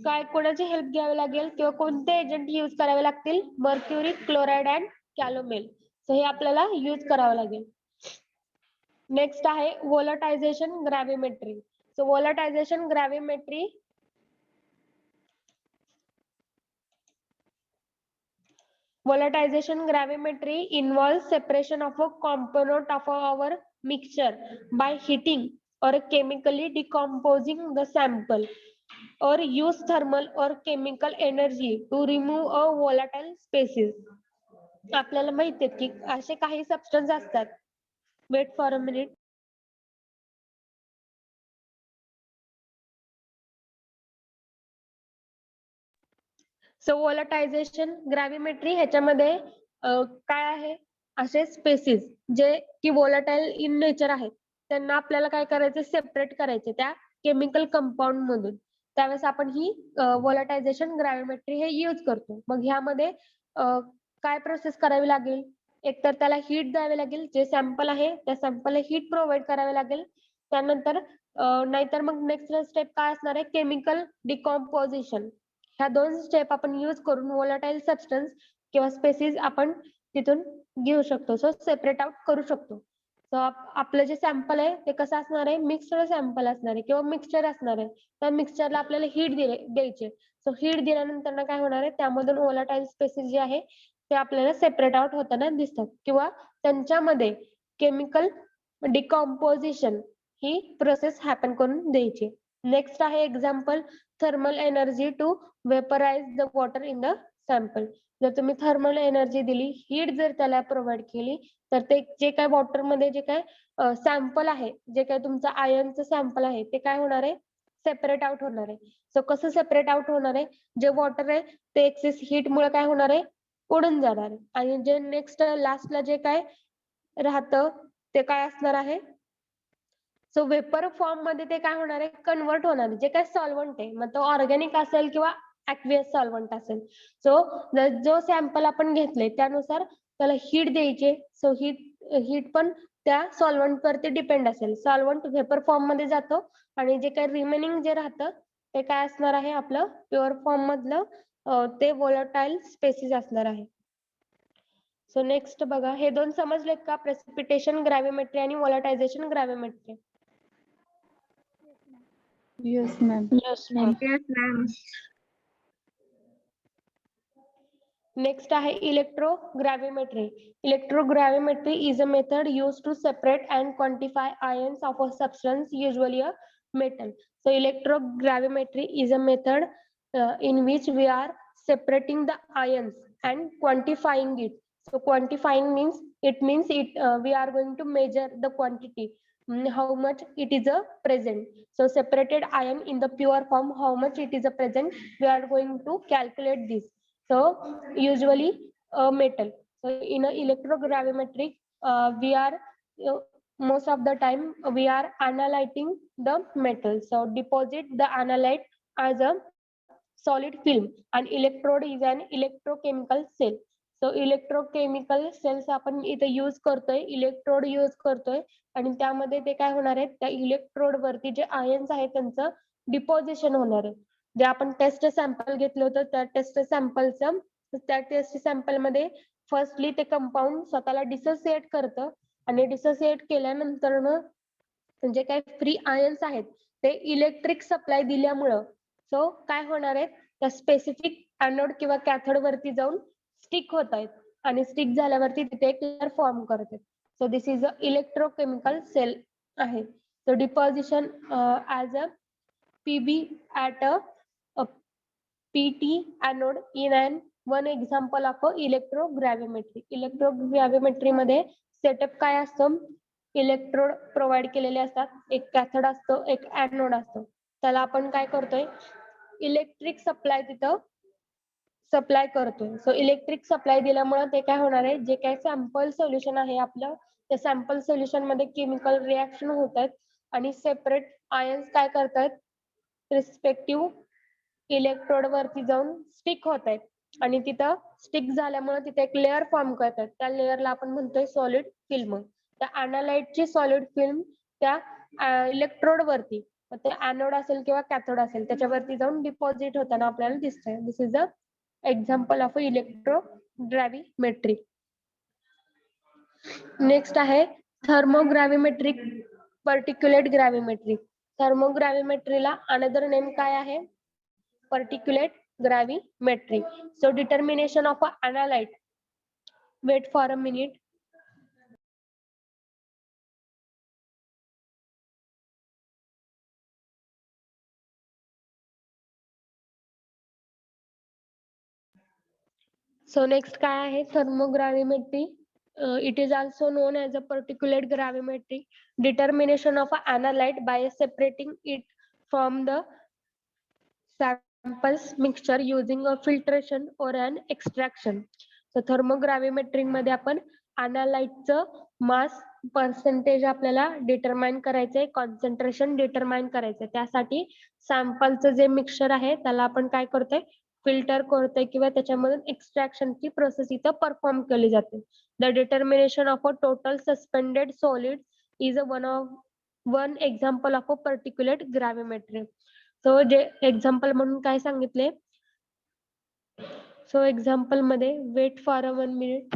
काय कोणाची हेल्प घ्यावी लागेल किंवा कोणते एजंट यूज करावे लागतील? Mercury, chloride and calomel. So हे आपल्याला यूज करावं लागेल. नेक्स्ट आहे volatilisation gravimetry. So volatilisation gravimetry Volatilization gravimetry involves separation of a component of our mixture by heating or chemically decomposing the sample, or use thermal or chemical energy to remove a volatile species. आपल्याला माहिती आहे की असे काही substance असतात. Wait for a minute. So volatilisation gravimetry ह्याच्यामध्ये काय आहे, असे स्पेसिस जे की व्होलाटाईल इन नेचर आहेत त्यांना आपल्याला काय करायचं, सेपरेट करायचे त्या केमिकल कंपाऊंड मधून. त्यावेळेस आपण ही व्होलटायझेशन ग्रॅव्हिमेट्री हे यूज करतो. मग ह्यामध्ये काय प्रोसेस करावी लागेल, एकतर त्याला हीट द्यावी लागेल, जे सॅम्पल आहे त्या सॅम्पलला हीट प्रोव्हाइड करावे लागेल. त्यानंतर नाहीतर मग नेक्स्ट स्टेप काय असणार आहे, केमिकल डिकॉम्पोजिशन. ह्या दोन स्टेप आपण यूज करून व्होलाटाईल सबस्टन्स किंवा स्पेसिस आपण तिथून घेऊ शकतो. सो सेपरेट आउट करू शकतो. सो आपलं जे सॅम्पल आहे ते कसं असणार आहे, मिक्सड सॅम्पल असणार आहे किंवा मिक्सचर असणार आहे. त्या मिक्सचरला आपल्याला हीट द्यायचे. सो हीट दिल्यानंतर काय होणार आहे, त्यामधून व्होलाटाईल स्पेसिस जे आहे ते आपल्याला सेपरेट आउट होताना दिसतात किंवा त्यांच्यामध्ये केमिकल डिकॉम्पोजिशन ही प्रोसेस हॅपन करून द्यायची. नेक्स्ट आहे example, thermal energy to vaporize the water in the sample. जर तुम्ही थर्मल एनर्जी दिली, हीट जर त्याला प्रोव्हाइड केली, तर ते जे काय वॉटर मध्ये जे काय सॅम्पल आहे, जे काय तुमचं आयनचं सॅम्पल आहे ते काय होणार आहे, सेपरेट आउट होणार आहे. सो कसं सेपरेट आउट होणार आहे, जे वॉटर आहे ते एक्सेस हीट मुळे काय होणार आहे, उडून जाणार आहे. आणि जे नेक्स्ट लास्टला जे काय राहतं ते काय असणार आहे, सो वेपर फॉर्म मध्ये ते काय होणार आहे, कन्वर्ट होणार आहे. जे काय सॉल्व्हंट आहे, मग तो ऑर्गॅनिक असेल किंवा ऍक्वियस सॉल्व्हंट असेल. सो जो सॅम्पल आपण घेतले त्यानुसार त्याला हीट द्यायचे. सो हीट पण त्या सॉल्व्हंट वरती डिपेंड असेल. सॉल्व्हंट वेपर फॉर्म मध्ये जातो आणि जे काही रिमेनिंग जे राहतं ते काय असणार आहे, आपलं प्युअर फॉर्म मधलं ते व्होलाटाईल स्पेसिस असणार आहे. सो नेक्स्ट बघा, हे दोन समजलेत का, प्रेसिपिटेशन ग्रॅव्हिमेट्री आणि व्होलाटायझेशन ग्रॅव्हिमेट्री.
Yes, ma'am.
Yes, ma'am.
Yes, ma'am.
Next आहे electrogravity. Electrogravity is a method used to separate and quantify ions of a substance, usually a metal. So electrogravity is a method in which we are separating the ions and quantifying it. So quantifying means we are going to measure the quantity, how much it is a present. So separated ion in the pure form, how much it is a present, we are going to calculate this. So usually a metal. So in a electrogravimetric, we are most of the time we are analyzing the metal. So deposit the analyte as a solid film, and electrode is an electrochemical cell. So electrochemical cells आपण इथे use करतोय, electrode use करतोय आणि त्यामध्ये ते काय होणार आहे, त्या इलेक्ट्रोड वरती जे आयन्स आहेत त्यांचं डिपॉझिशन होणार आहे. जे आपण टेस्ट सॅम्पल घेतलं होतं त्या टेस्ट सॅम्पल मध्ये फर्स्टली ते कंपाऊंड स्वतःला डिसोसिएट करतं आणि डिसोसिएट केल्यानंतर जे काही फ्री आयन्स आहेत ते इलेक्ट्रिक सप्लाय दिल्यामुळं सो काय होणार आहे, त्या स्पेसिफिक एनोड किंवा कॅथोड वरती जाऊन स्टिक होत आहेत आणि स्टिक झाल्यावरती तिथे एक लेयर फॉर्म करते. So this is a electrochemical cell आहे. So deposition as a PB at a PT anode in an one example of electrogravimetry. Electrogravimetry मध्ये सेटअप काय असतं, इलेक्ट्रोड प्रोव्हाइड केलेले असतात, एक कॅथोड असतो एक एनोड असतो. त्याला आपण काय करतोय, इलेक्ट्रिक सप्लाय तिथं सप्लाय करतोय. सो इलेक्ट्रिक सप्लाय दिल्यामुळे ते काय होणार आहे, जे काही सॅम्पल सोल्युशन आहे आपलं त्या सॅम्पल सोल्युशन मध्ये केमिकल रिएक्शन होत आहेत आणि सेपरेट आयन्स काय करतात, रिस्पेक्टिव्ह इलेक्ट्रोड वरती जाऊन स्टिक होत आहेत आणि तिथं स्टिक झाल्यामुळे तिथे एक लेअर फॉर्म करतात. त्या लेअरला आपण म्हणतोय सॉलिड फिल्म. त्या अॅनालाइटची सॉलिड फिल्म त्या इलेक्ट्रोड वरती, ते एनोड असेल किंवा कॅथोड असेल त्याच्यावरती जाऊन डिपॉझिट होताना आपल्याला दिसतंय. This is a example of electrogravimetry. Next आहे थर्मोग्रॅव्हिमेट्रिक पर्टिक्युलेट ग्रॅव्हिमेट्री. थर्मोग्रॅव्हिमेट्रीला अनदर नेम काय आहे, particulate gravimetry. So determination of an analyte. Wait for a minute. So next काय आहे thermogravimetry. It is also known as a particulate gravimetry. Determination of an analyte by separating it from the samples mixture using a filtration or an extraction. So thermogravimetry मध्ये आपण अनालाइटचं मास percentage आपल्याला determine करायचंय, concentration determine करायचंय. त्यासाठी सॅम्पलचं जे mixture आहे त्याला आपण काय करतोय, फिल्टर करतोय किंवा त्याच्यामधून एक्सट्रॅक्शनची प्रोसेस इथं परफॉर्म केली जाते. The determination of a total suspended solid is one example of a particulate gravimetry. So जे एक्झाम्पल म्हणून काय सांगितले, सो एक्झाम्पल मध्ये wait for a 1 minute.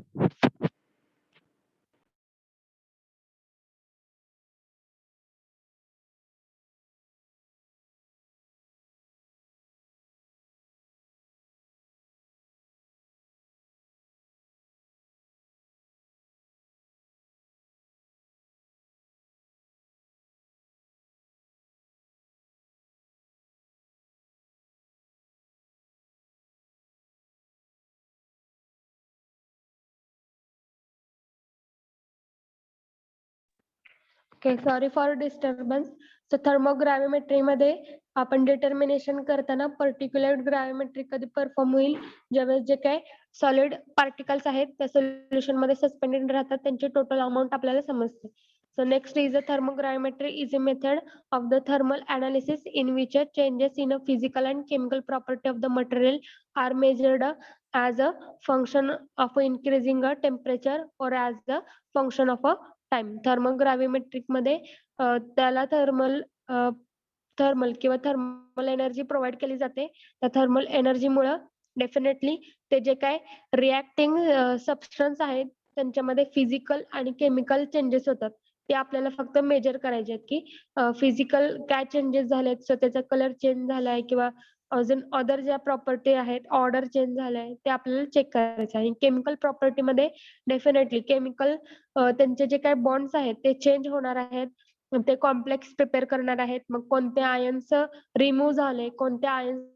Okay, sorry for disturbance. So thermogravimetry मध्ये आपण डिटर्मिनेशन करताना पर्टिक्युलर ग्रॅव्हिमेट्री कधी परफॉर्म होईल, ज्यावेळेस जे काय सॉलिड पार्टिकल्स आहेत त्या सोल्युशन मध्ये सस्पेंडेड राहतात त्यांची टोटल अमाऊंट आपल्याला समजते. So next is a thermogravimetry is a method of the thermal analysis in which changes in a physical and chemical property of the material are measured as a function of increasing a temperature or as a function of a time. थर्मोग्रॅव्हिमेट्रिक मध्ये त्याला thermal किंवा thermal energy provide केली जाते. त्या thermal एनर्जीमुळे definitely ते जे काय reacting substance आहेत त्यांच्यामध्ये फिजिकल आणि केमिकल चेंजेस होतात. ते आपल्याला फक्त मेजर करायचे आहेत की फिजिकल काय चेंजेस झालेत, सो त्याचा कलर चेंज झालाय किंवा अजून अदर ज्या प्रॉपर्टी आहेत ऑर्डर चेंज झालाय ते आपल्याला चेक करायचं आहे. केमिकल प्रॉपर्टी मध्ये डेफिनेटली केमिकल त्यांचे जे काही बॉन्ड्स आहेत ते चेंज होणार आहेत, ते कॉम्प्लेक्स प्रिपेअर करणार आहेत. मग कोणते आयन्स रिमूव्ह झाले, कोणते आयन्स,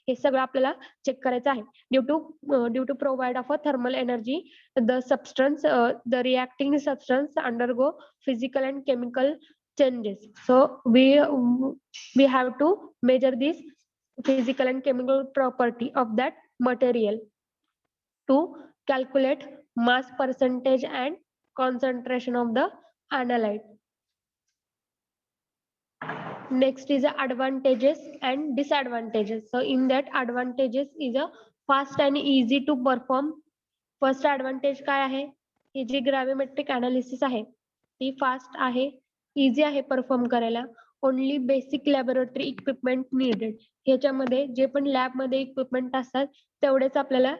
हे सगळं आपल्याला चेक करायचं आहे. Due to provide of a thermal energy the substance the reacting substance undergo physical and chemical changes. So we have to measure this physical and chemical property of that material to calculate mass percentage and concentration of the analyte. Next is advantages and disadvantages. So in that advantages is a fast and easy to perform. First advantage काय आहे, ही जी gravimetric analysis आहे ती fast आहे, easy आहे perform करायला. Only basic laboratory equipment needed. ह्याच्यामध्ये जे पण लॅबमध्ये इक्विपमेंट असतात तेवढेच आपल्याला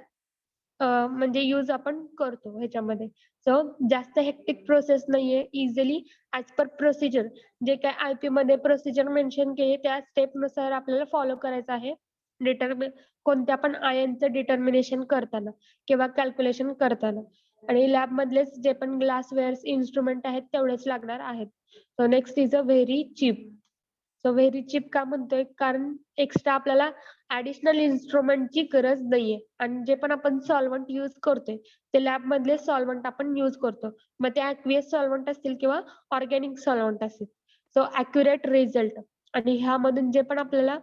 म्हणजे यूज आपण करतो ह्याच्यामध्ये. सो जास्त हेक्टिक प्रोसेस नाहीये. इझिली ऍज पर प्रोसिजर जे काय आयपी मध्ये प्रोसिजर मेन्शन केली त्या स्टेप नुसार आपल्याला फॉलो करायचं आहे. कोणत्या पण आयनचं डिटर्मिनेशन करताना किंवा कॅल्क्युलेशन करताना. आणि लॅब मधलेच जे पण ग्लासवेअर्स इन्स्ट्रुमेंट आहेत तेवढेच लागणार आहेत. So next is a very cheap. So very cheap का म्हणतोय, कारण एक्स्ट्रा आपल्याला ऍडिशनल इन्स्ट्रुमेंटची गरज नाहीये. आणि जे पण आपण सॉल्व्हंट यूज करतोय ते लॅब मधले सॉल्व्हंट आपण यूज करतो. मग ते ऍक्वियस सॉल्व्हंट असतील किंवा ऑर्गॅनिक सॉल्व्हंट असतील. So accurate result. आणि ह्यामधून जे पण आपल्याला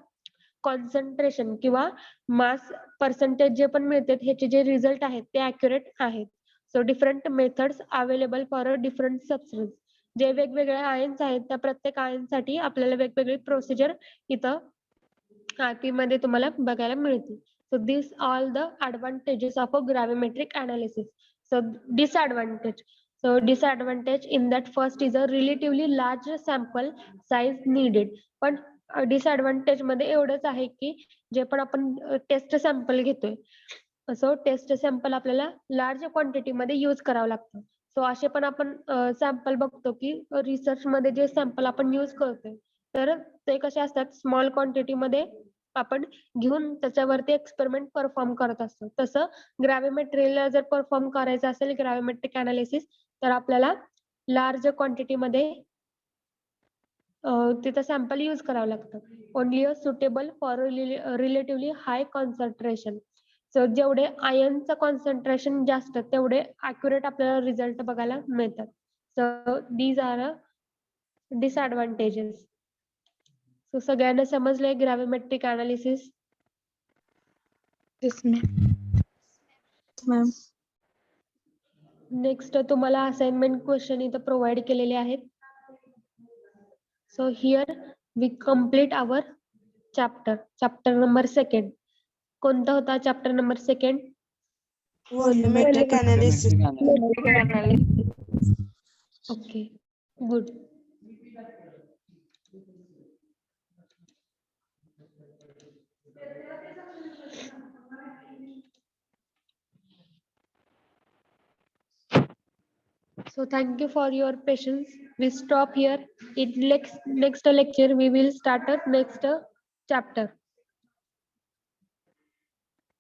कॉन्सन्ट्रेशन किंवा मास पर्सेंटेज जे पण मिळते ह्याचे जे रिझल्ट आहेत ते ॲक्युरेट आहेत. So different methods available for a different substance. जे वेगवेगळे आयन्स आहेत त्या प्रत्येक आयनसाठी आपल्याला वेगवेगळी प्रोसिजर इथं आयपी मध्ये तुम्हाला बघायला मिळते. So this all the advantages of a gravimetric analysis. So disadvantage. So disadvantage in that first is a relatively large sample size needed. पण डिसएडव्हान्टेज मध्ये एवढंच आहे की जे पण आपण टेस्ट सॅम्पल घेतोय सो टेस्ट सॅम्पल आपल्याला लार्ज क्वांटिटी मध्ये यूज करावं लागतं. सो असे पण आपण सॅम्पल बघतो की रिसर्च मध्ये जे सॅम्पल आपण यूज करतोय तर ते कसे असतात स्मॉल क्वांटिटी मध्ये आपण घेऊन त्याच्यावरती एक्सपेरिमेंट परफॉर्म करत असतो. तसं ग्रॅव्हिमेट्रीला जर परफॉर्म करायचं असेल ग्रॅव्हिमेट्रिक अनालिसिस तर आपल्याला लार्ज क्वांटिटी मध्ये तिथं सॅम्पल यूज करावं लागतं. Only a suitable for relatively high concentration. So जेवढे आयनचं कॉन्सन्ट्रेशन जास्त तेवढे अॅक्युरेट आपल्याला रिझल्ट बघायला मिळतात. So these are a disadvantages. सो सगळ्यांना समजलंय gravimetric analysis.
Yes, ma'am.
Next तुम्हाला असाइनमेंट क्वेश्चन इथं प्रोव्हाइड केलेले आहेत. So here we complete our chapter number 2. कोणता होता चॅप्टर नंबर 2?
Volumetric analysis.
ओके, गुड. So thank you for your patience. We stop here. In next lecture we will start a next chapter.